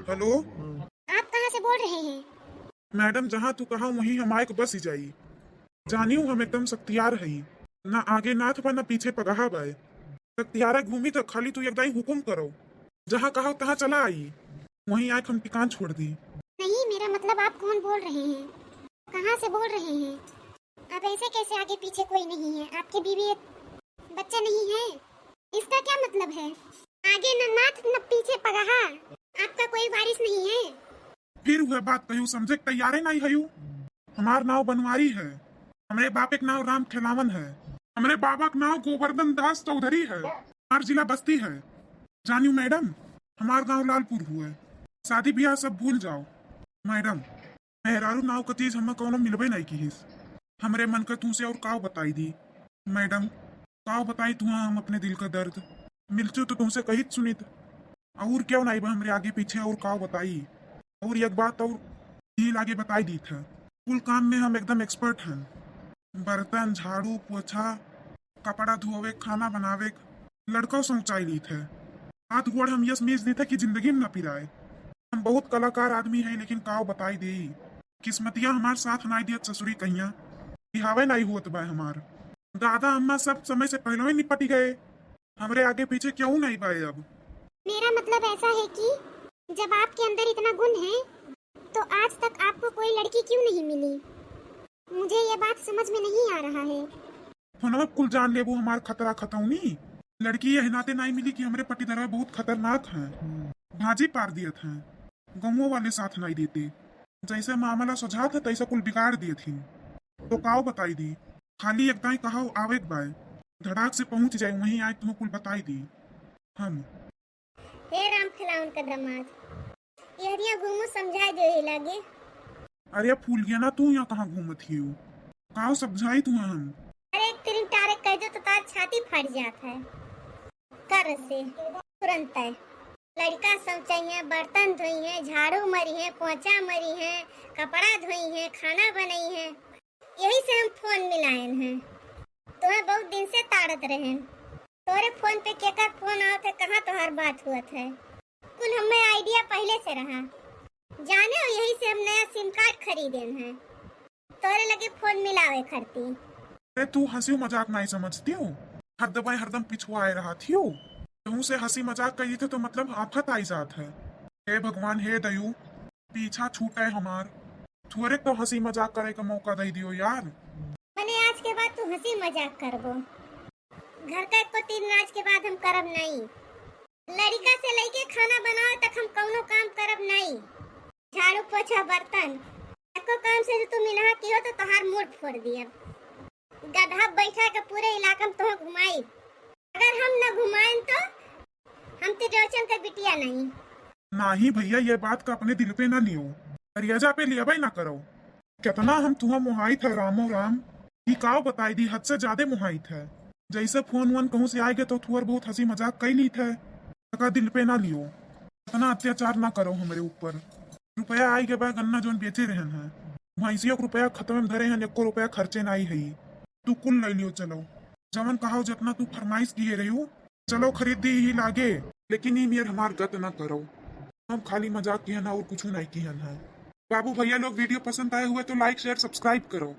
Hello आप कहाँ से बोल रहे हैं? मैडम, जहाँ तू कहा वहीं हम आए बस ही जाई। जानी हूँ हम एकदम सख्तियार है, ना आगे नाथ बा ना पीछे पगहा बाय। सख्तियारा घूमी तो खाली तू एकदम हुकुम करो, जहाँ कहा तहाँ चला आई। वहीं आए हम टिकान छोड़ दी। नहीं, मेरा मतलब आप कौन बोल रहे हैं? कहाँ से बोल रहे हैं? अब ऐसे कैसे आगे पीछे कोई नहीं है? आपकी बीवी बच्चा नहीं है, इसका क्या मतलब है? आगे न नाथ न पीछे पगहा, आपका कोई वारिस नहीं है। फिर वह बात कहूँ समझे तैयारे नहीं हयू। हमार नाव बनवारी है, हमारे बाप के नाव राम खेलावन है, हमारे बाबा का नाव गोवर्धन दास चौधरी है, हमार जिला बस्ती है। जानियो मैडम, हमार गांव लालपुर हुए। शादी ब्याह सब भूल जाओ मैडम। मेहरारू नाव का चीज हमें कौनो मिलबे नहीं की। हमरे मन का तुमसे और काव बताई दी मैडम, काव बताई तुहा हम अपने दिल का दर्द। मिलचू तो तुमसे कही सुनित और क्यों नहीं बा हमरे आगे पीछे और काव बताई। और एक बात और ढील आगे बताई दी था, कुल काम में हम एकदम एक्सपर्ट हैं। बर्तन झाड़ू पोछा, कपड़ा धोवे, खाना बनावे, लड़का सोचाई ली थे। हाथ गोड़ हम यस मीज दी थे कि जिंदगी में न पिराए। हम बहुत कलाकार आदमी हैं, लेकिन काव बताई दी किस्मतिया हमार साथ नहीं दियत ससुरी कहिया। बिहावे नहीं हुआ बा हमार दादा अम्मा सब समय से पहले ही निपट गए। हमरे आगे पीछे क्यों नहीं बाए अब? मेरा मतलब ऐसा है कि जब आपके अंदर इतना गुण है तो आज तक आपको कोई लड़की क्यों नहीं मिली? मुझे ये बात समझ में नहीं आ रहा है। फोनवा कुल जान ले वो हमार खतरा खतौनी। लड़की यह नाते नहीं मिली कि हमरे पट्टीदरवा बहुत खतरनाक हैं, भाजी पार दिए थे। गाँवों वाले साथ नहीं देते, जैसे मामला सुझा था तैसा कुल बिगाड़ दिए थी। तो काव बताई दी, खाली एक दाई कहा आवे बाय धड़ाक से पहुंच जाए वहीं आए तुम्हें कुल बताई दी हम। हे राम खिलावन का दामाद, यहरिया घूमू समझाई दे लागे। अरे फूल गया ना, तू यहाँ कहाँ घूमत ही हो? काव समझाई तुम्हें हम। अरे एक तिरिंग टारे कह दो तो तार छाती फट जाता है कर से तुरंत है। लड़का शौचाई है, बर्तन धोई है, झाड़ू मरी है, पोछा मरी है, कपड़ा धोई है, खाना बनाई है। यही से हम फोन मिलाए हैं। तुम्हें बहुत दिन से ताड़त रहे। तोरे फोन पे केकर फोन आवत है, कहाँ तोहर बात हुआ है? कुल हमें आइडिया पहले से रहा जाने, और यही से हम नया सिम कार्ड खरीदे हैं। तोरे लगे फोन मिलावे करती। अरे तू हंसी मजाक नहीं समझती हो, हर दबाई हरदम पिछुआए रहा थी। तुम से हंसी मजाक कही थे तो मतलब आफत आई जात है। हे भगवान, हे दयु, पीछा छूटे हमार। थोड़े तो हंसी मजाक करे का मौका दे दियो यार। मैंने आज के बाद तू हंसी मजाक करबो, घर का एको तीन आज के बाद हम करब नहीं। लड़का से लेके खाना बनाओ तक हम कौनो काम करब नहीं। झाड़ू पोछा बर्तन एको काम से जो तू मिलहा की हो तो तोहार मूड फोड़ दिया। गधा बैठा के पूरे इलाका में तो घुमाई। अगर हम न घुमाएं तो हम तिजोचन का बिटिया नहीं। नहीं भैया, ये बात का अपने दिल पे ना लियो, रियाजा पे लिया भाई ना करो। कितना हम तुम्हें मुहाई था रामो राम, ही काव बताई दी हद से ज्यादा मुहाई था। जैसे फोन वन कहूँ से आएगे तो थोड़ा बहुत हंसी मजाक कई ली थे, का दिल पे ना लियो। इतना अत्याचार ना करो हमारे ऊपर। रुपया आई के बाद गन्ना जोन बेचे रहन है, भैंसियों रुपया खत्म में धरे हैं, एको रुपया खर्चे ना ही है। तू कुल नहीं लियो, चलो जमन कहा जितना तू फरमाइश किए रही हो चलो खरीदी ही लागे, लेकिन ये मेर हमार गत ना करो। हम खाली मजाक किए ना और कुछ नहीं किए है। बाबू भैया लोग वीडियो पसंद आए हुए तो लाइक शेयर सब्सक्राइब करो।